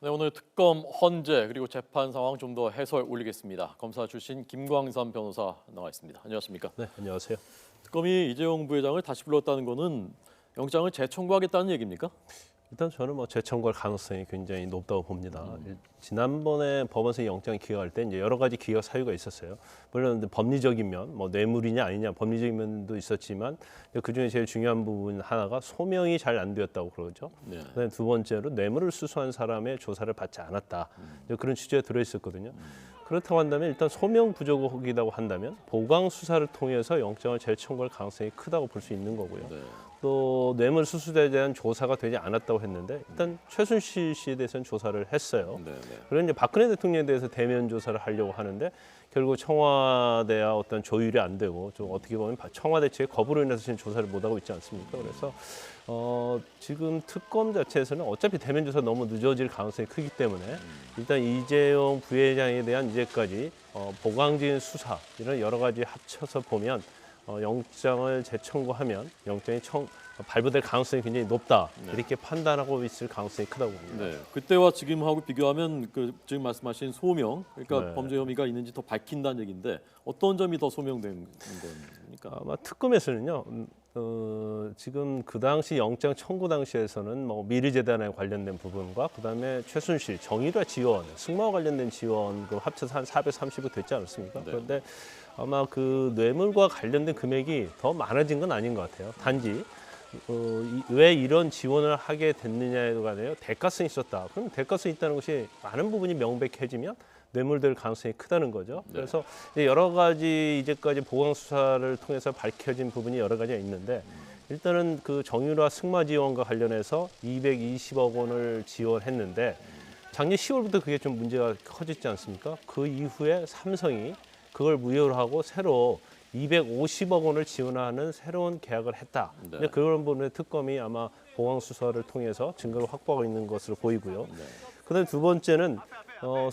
네, 오늘 특검 헌재 그리고 재판 상황 좀 더 해설 올리겠습니다. 검사 출신 김광삼 변호사 나와 있습니다. 안녕하십니까? 네, 안녕하세요. 특검이 이재용 부회장을 다시 불렀다는 거는 영장을 재청구하겠다는 얘기입니까? 일단 저는 재청구할 가능성이 굉장히 높다고 봅니다. 지난번에 법원에서 영장 기각할 때 이제 여러 가지 기각 사유가 있었어요. 물론 법리적인 면, 뇌물이냐 아니냐 법리적인 면도 있었지만 그 중에 제일 중요한 부분 하나가 소명이 잘 안 되었다고 그러죠. 네. 그다음에 두 번째로 뇌물을 수수한 사람의 조사를 받지 않았다. 그런 취지가 들어 있었거든요. 그렇다고 한다면 일단 소명 부족이라고 한다면 보강 수사를 통해서 영장을 재청구할 가능성이 크다고 볼 수 있는 거고요. 네. 또 뇌물 수수에 대한 조사가 되지 않았다고 했는데 일단 최순실 씨에 대해서는 조사를 했어요. 네. 그리고 이제 박근혜 대통령에 대해서 대면 조사를 하려고 하는데 결국 청와대와 어떤 조율이 안 되고 좀 어떻게 보면 청와대 측의 거부로 인해서 지금 조사를 못 하고 있지 않습니까? 그래서 지금 특검 자체에서는 어차피 대면 조사 너무 늦어질 가능성이 크기 때문에 일단 이재용 부회장에 대한 이제까지 보강적인 수사 이런 여러 가지 합쳐서 보면 영장을 재청구하면 영장이 발부될 가능성이 굉장히 높다. 네. 이렇게 판단하고 있을 가능성이 크다고 봅니다. 네. 그때와 지금하고 비교하면 지금 말씀하신 소명, 그러니까 네. 범죄 혐의가 있는지 더 밝힌다는 얘기인데 어떤 점이 더 소명된 겁니까? 아마 특검에서는요. 지금 그 당시 영장 청구 당시에서는 미르재단에 관련된 부분과 그다음에 최순실, 정의라 지원, 승마와 관련된 지원 그 합쳐서 한 430억 됐지 않았습니까? 네. 그런데 아마 그 뇌물과 관련된 금액이 더 많아진 건 아닌 것 같아요. 단지 왜 이런 지원을 하게 됐느냐에 관해서 대가성이 있었다. 그럼 대가성이 있다는 것이 많은 부분이 명백해지면 뇌물될 가능성이 크다는 거죠. 네. 그래서 이제 여러 가지 이제까지 보강 수사를 통해서 밝혀진 부분이 여러 가지가 있는데 일단은 그 정유라 승마 지원과 관련해서 220억 원을 지원했는데 작년 10월부터 그게 좀 문제가 커졌지 않습니까? 그 이후에 삼성이 그걸 무효로 하고 새로 250억 원을 지원하는 새로운 계약을 했다. 네. 그런 부분에 특검이 아마 보강 수사를 통해서 증거를 확보하고 있는 것으로 보이고요. 네. 그다음에 두 번째는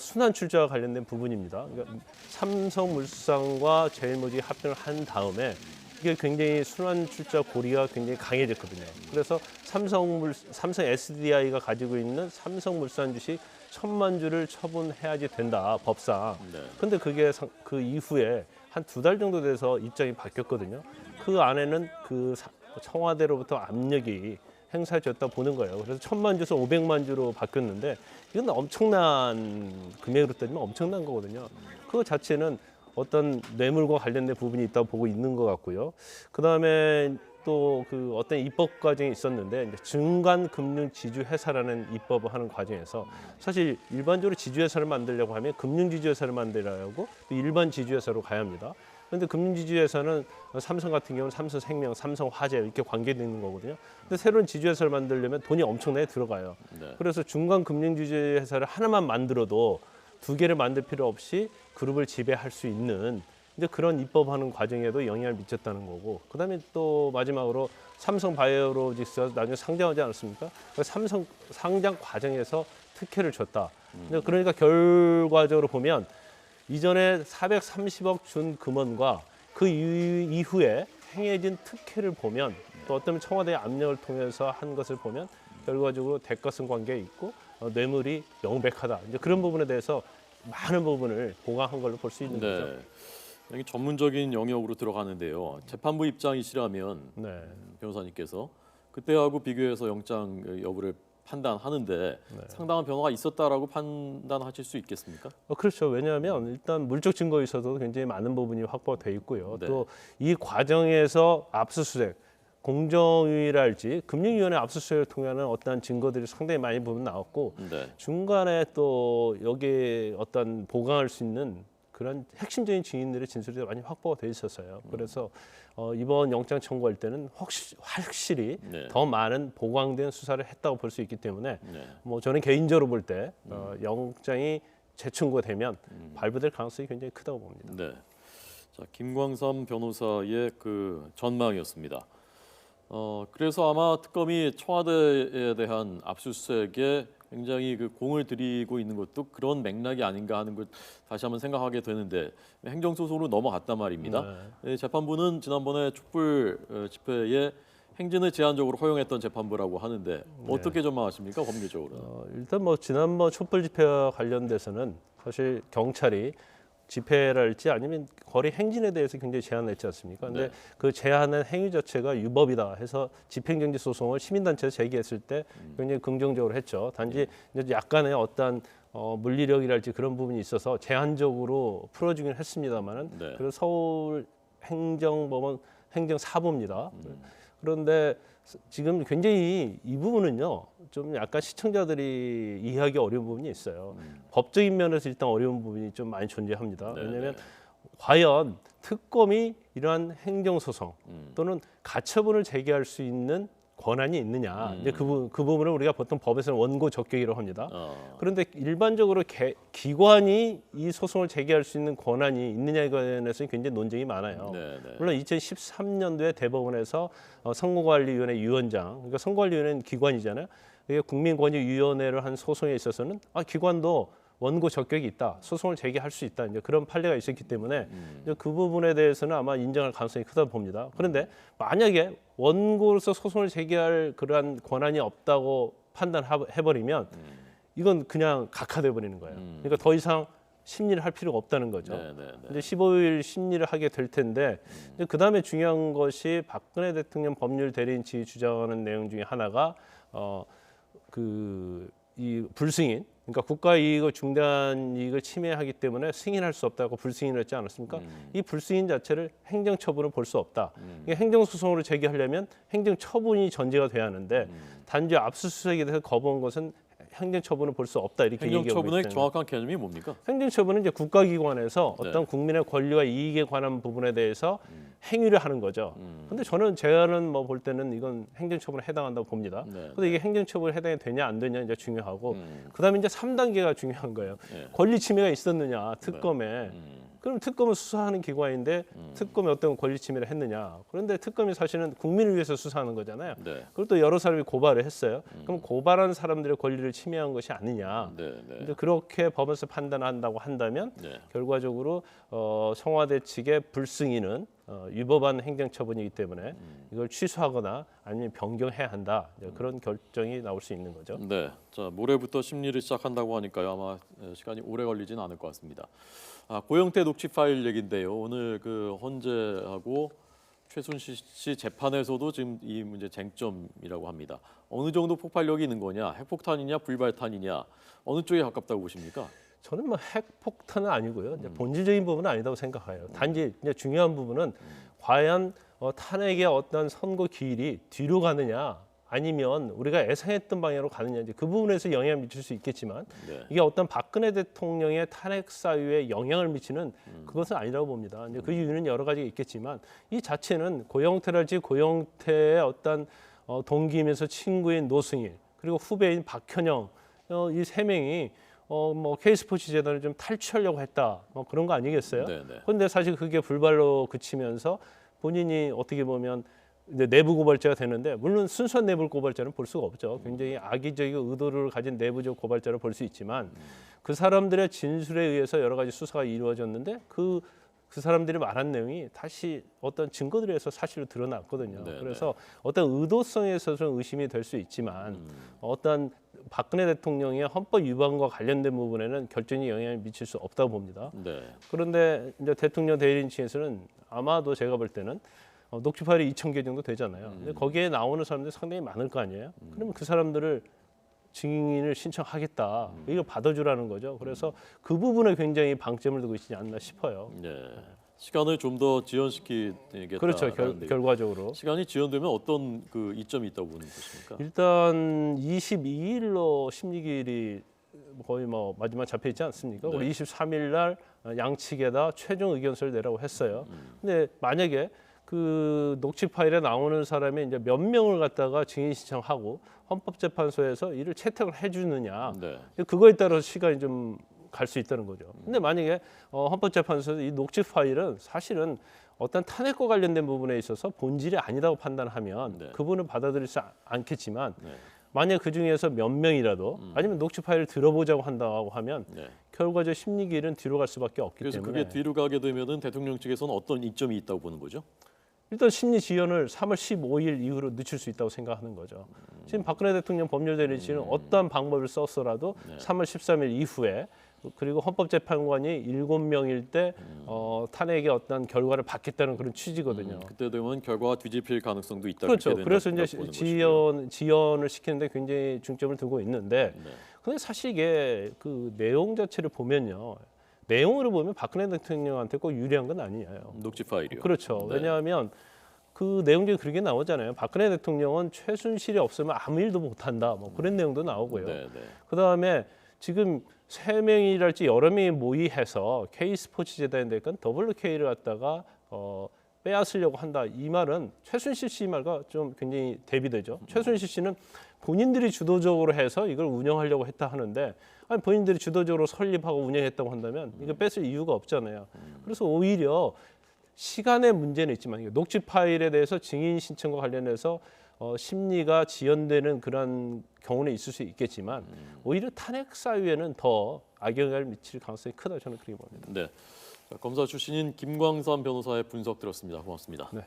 순환 출자와 관련된 부분입니다. 그러니까 삼성물산과 제일모직이 합병을 한 다음에 이게 굉장히 순환 출자 고리가 굉장히 강해졌거든요. 그래서 삼성 SDI가 가지고 있는 삼성물산 주식 1,000만 주를 처분해야지 된다 법상. 네. 근데 그게 그 이후에 한 2달 정도 돼서 입장이 바뀌었거든요. 그 안에는 그 청와대로부터 압력이 행사됐다 보는 거예요. 그래서 1,000만 주에서 500만 주로 바뀌었는데 이건 엄청난 금액으로 따지면 엄청난 거거든요. 그거 자체는 어떤 뇌물과 관련된 부분이 있다고 보고 있는 것 같고요. 그다음에 또 그 어떤 입법 과정이 있었는데 이제 중간금융지주회사라는 입법을 하는 과정에서 사실 일반적으로 지주회사를 만들려고 하면 금융지주회사를 만들어야 하고 또 일반 지주회사로 가야 합니다. 그런데 금융지주회사는 삼성 같은 경우는 삼성생명, 삼성화재 이렇게 관계되는 거거든요. 근데 새로운 지주회사를 만들려면 돈이 엄청나게 들어가요. 네. 그래서 중간금융지주회사를 하나만 만들어도 2개를 만들 필요 없이 그룹을 지배할 수 있는 이제 그런 입법하는 과정에도 영향을 미쳤다는 거고, 그다음에 또 마지막으로 삼성바이오로직스가 나중에 상장하지 않았습니까? 그 삼성 상장 과정에서 특혜를 줬다. 그러니까 결과적으로 보면 이전에 430억 준 금원과 그 이후에 행해진 특혜를 보면 또 어떤 청와대의 압력을 통해서 한 것을 보면 결과적으로 대가성 관계에 있고 뇌물이 명백하다. 이제 그런 부분에 대해서 많은 부분을 보강한 걸로 볼 수 있는 거죠. 네. 여기 전문적인 영역으로 들어가는데요. 재판부 입장이시라면 네. 변호사님께서 그때하고 비교해서 영장 여부를 판단하는데 상당한 변화가 있었다라고 판단하실 수 있겠습니까? 그렇죠. 왜냐하면 일단 물적 증거에 있어서도 굉장히 많은 부분이 확보가 돼 있고요. 네. 또 이 과정에서 압수수색, 공정위랄지 금융위원회 압수수색을 통하는 어떠한 증거들이 상당히 많이 부분 나왔고 네. 중간에 또 여기에 어떤 보강할 수 있는 그런 핵심적인 증인들의 진술이 많이 확보가 돼 있었어요. 그래서 이번 영장 청구할 때는 확실히 네. 더 많은 보강된 수사를 했다고 볼 수 있기 때문에 네. 저는 개인적으로 볼 때 영장이 재청구가 되면 발부될 가능성이 굉장히 크다고 봅니다. 네. 자, 김광삼 변호사의 그 전망이었습니다. 그래서 아마 특검이 청와대에 대한 압수수색에 굉장히 그 공을 들이고 있는 것도 그런 맥락이 아닌가 하는 걸 다시 한번 생각하게 되는데 행정소송으로 넘어갔단 말입니다. 재판부는 지난번에 촛불 집회에 행진을 제한적으로 허용했던 재판부라고 하는데 어떻게 전망하십니까 법리적으로? 일단 뭐 지난번 촛불 집회와 관련돼서는 사실 경찰이 집회랄지 아니면 거리 행진에 대해서 굉장히 제한을 했지 않습니까? 근데 네. 그 제한한 행위 자체가 유법이다 해서 집행정지 소송을 시민단체에서 제기했을 때 굉장히 긍정적으로 했죠. 단지 이제 약간의 어떤 물리력이랄지 그런 부분이 있어서 제한적으로 풀어주긴 했습니다만은 네. 그래서 서울 행정법원 행정사부입니다. 그런데 지금 굉장히 이 부분은요 좀 약간 시청자들이 이해하기 어려운 부분이 있어요. 법적인 면에서 일단 어려운 부분이 좀 많이 존재합니다. 네, 왜냐하면 네. 과연 특검이 이러한 행정소송 또는 가처분을 제기할 수 있는 권한이 있느냐. 이제 그 부분을 우리가 보통 법에서는 원고 적격이라고 합니다. 그런데 일반적으로 기관이 이 소송을 제기할 수 있는 권한이 있느냐에 관해서 굉장히 논쟁이 많아요. 네, 네. 물론 2013년도에 대법원에서 선거관리위원회 위원장, 그러니까 선거관리위원회는 기관이잖아요. 이게 국민권익위원회를 한 소송에 있어서는 기관도 원고 적격이 있다, 소송을 제기할 수 있다, 이제 그런 판례가 있었기 때문에 이제 그 부분에 대해서는 아마 인정할 가능성이 크다 봅니다. 그런데 만약에 원고로서 소송을 제기할 그러한 권한이 없다고 판단해버리면 이건 그냥 각하돼 버리는 거예요. 그러니까 더 이상 심리를 할 필요가 없다는 거죠. 네, 네, 네. 이제 15일 심리를 하게 될 텐데 그 다음에 중요한 것이 박근혜 대통령 법률 대리인 지위 주장하는 내용 중에 하나가 이 불승인, 그러니까 국가 이익의 중대한 이익을 침해하기 때문에 승인할 수 없다고 불승인을 했지 않았습니까? 이 불승인 자체를 행정처분을 볼 수 없다. 이게 행정소송으로 제기하려면 행정처분이 전제가 돼야 하는데 단지 압수수색에 대해서 거부한 것은 행정처분을 볼 수 없다 이렇게 얘기하고 행정처분의 있기 때문에 정확한 개념이 뭡니까? 행정처분은 이제 국가기관에서 네. 어떤 국민의 권리와 이익에 관한 부분에 대해서 행위를 하는 거죠. 그런데 제가는 뭐 볼 때는 이건 행정처분에 해당한다고 봅니다. 네. 그런데 이게 행정처분에 해당이 되냐 안 되냐 이제 중요하고 그다음에 이제 3단계가 중요한 거예요. 네. 권리 침해가 있었느냐 특검에. 그럼 특검은 수사하는 기관인데 특검이 어떤 권리 침해를 했느냐. 그런데 특검이 사실은 국민을 위해서 수사하는 거잖아요. 네. 그리고 또 여러 사람이 고발을 했어요. 그럼 고발한 사람들의 권리를 침해한 것이 아니냐. 네, 네. 이제 그렇게 법원에서 판단한다고 한다면 네. 결과적으로 청와대 측의 불승인은 위법한 행정처분이기 때문에 이걸 취소하거나 아니면 변경해야 한다. 이제 그런 결정이 나올 수 있는 거죠. 네, 자 모레부터 심리를 시작한다고 하니까요. 아마 시간이 오래 걸리지는 않을 것 같습니다. 고영태 녹취 파일 얘긴데요. 오늘 그 헌재하고 최순실 씨 재판에서도 지금 이 문제 쟁점이라고 합니다. 어느 정도 폭발력이 있는 거냐, 핵폭탄이냐, 불발탄이냐, 어느 쪽에 가깝다고 보십니까? 저는 뭐 핵폭탄은 아니고요. 이제 본질적인 부분은 아니다고 생각해요. 단지 이제 중요한 부분은 과연 탄핵의 어떤 선고 기일이 뒤로 가느냐 아니면 우리가 예상했던 방향으로 가느냐 이제 그 부분에서 영향을 미칠 수 있겠지만 네. 이게 어떤 박근혜 대통령의 탄핵 사유에 영향을 미치는 그것은 아니라고 봅니다. 이제 그 이유는 여러 가지가 있겠지만 이 자체는 고영태랄지 고영태의 어떤 동기이면서 친구인 노승일 그리고 후배인 박현영 이 세 명이 뭐 K스포츠 재단을 좀 탈취하려고 했다. 뭐 그런 거 아니겠어요? 네, 네. 그런데 사실 그게 불발로 그치면서 본인이 어떻게 보면 이제 내부 고발자가 되는데 물론 순수한 내부 고발자는 볼 수가 없죠. 굉장히 악의적인 의도를 가진 내부적 고발자를 볼 수 있지만 그 사람들의 진술에 의해서 여러 가지 수사가 이루어졌는데 그 사람들이 말한 내용이 다시 어떤 증거들에 의해서 사실로 드러났거든요. 네, 그래서 어떤 의도성에 있어서는 의심이 될 수 있지만 어떤 박근혜 대통령의 헌법 위반과 관련된 부분에는 결정적인 영향을 미칠 수 없다고 봅니다. 네. 그런데 이제 대통령 대리인 측에서는 아마도 제가 볼 때는 녹취 파일이 2,000개 정도 되잖아요. 근데 거기에 나오는 사람들이 상당히 많을 거 아니에요. 그러면 그 사람들을 증인을 신청하겠다. 이걸 받아주라는 거죠. 그래서 그 부분에 굉장히 방점을 두고 있지 않나 싶어요. 네. 시간을 좀 더 지연시키겠다. 그렇죠. 결과적으로. 시간이 지연되면 어떤 그 이점이 있다고 보는 것입니까? 일단 22일로 심리기일이 거의 뭐 마지막 잡혀 있지 않습니까? 네. 우리 23일 날 양측에다 최종 의견서를 내라고 했어요. 근데 만약에 그 녹취 파일에 나오는 사람이 이제 몇 명을 갖다가 증인 신청하고 헌법재판소에서 이를 채택을 해주느냐, 네. 그거에 따라서 시간이 좀 갈 수 있다는 거죠. 근데 만약에 헌법재판소에서 이 녹취 파일은 사실은 어떤 탄핵과 관련된 부분에 있어서 본질이 아니라고 판단하면 네. 그분은 받아들일 수 않겠지만 네. 만약 그 중에서 몇 명이라도 아니면 녹취 파일을 들어보자고 한다고 하면 네. 결과적 심리기일은 뒤로 갈 수밖에 없기 그래서 때문에 그게 뒤로 가게 되면은 대통령 측에서는 어떤 이점이 있다고 보는 거죠? 일단 심리 지연을 3월 15일 이후로 늦출 수 있다고 생각하는 거죠. 지금 박근혜 대통령 법률대리실은 어떠한 방법을 썼어라도 3월 13일 이후에 그리고 헌법재판관이 7명일 때 탄핵의 어떤 결과를 받겠다는 그런 취지거든요. 그때 되면 결과가 뒤집힐 가능성도 있다. 그렇죠. 그렇게 그래서 된다고 이제 보는 것이고요. 지연을 시키는데 굉장히 중점을 두고 있는데, 네. 근데 사실 이게 그 내용 자체를 보면요, 내용으로 보면 박근혜 대통령한테 꼭 유리한 건 아니에요. 녹취 파일이요. 그렇죠. 네. 왜냐하면 그 내용 중에 그렇게 나오잖아요. 박근혜 대통령은 최순실이 없으면 아무 일도 못한다. 뭐 그런 내용도 나오고요. 네, 네. 그 다음에 지금 3명이랄지 여러 명이 모의해서 K스포츠 재단이니까 WK를 갖다가 빼앗으려고 한다. 이 말은 최순실 씨 말과 좀 굉장히 대비되죠. 최순실 씨는 본인들이 주도적으로 해서 이걸 운영하려고 했다 하는데, 아니 본인들이 주도적으로 설립하고 운영했다고 한다면 이거 뺏을 이유가 없잖아요. 그래서 오히려 시간의 문제는 있지만 이게 녹취 파일에 대해서 증인 신청과 관련해서 심리가 지연되는 그런 경우는 있을 수 있겠지만 오히려 탄핵 사유에는 더 악영향을 미칠 가능성이 크다, 저는 그렇게 봅니다. 네. 자, 검사 출신인 김광삼 변호사의 분석 들었습니다. 고맙습니다. 네.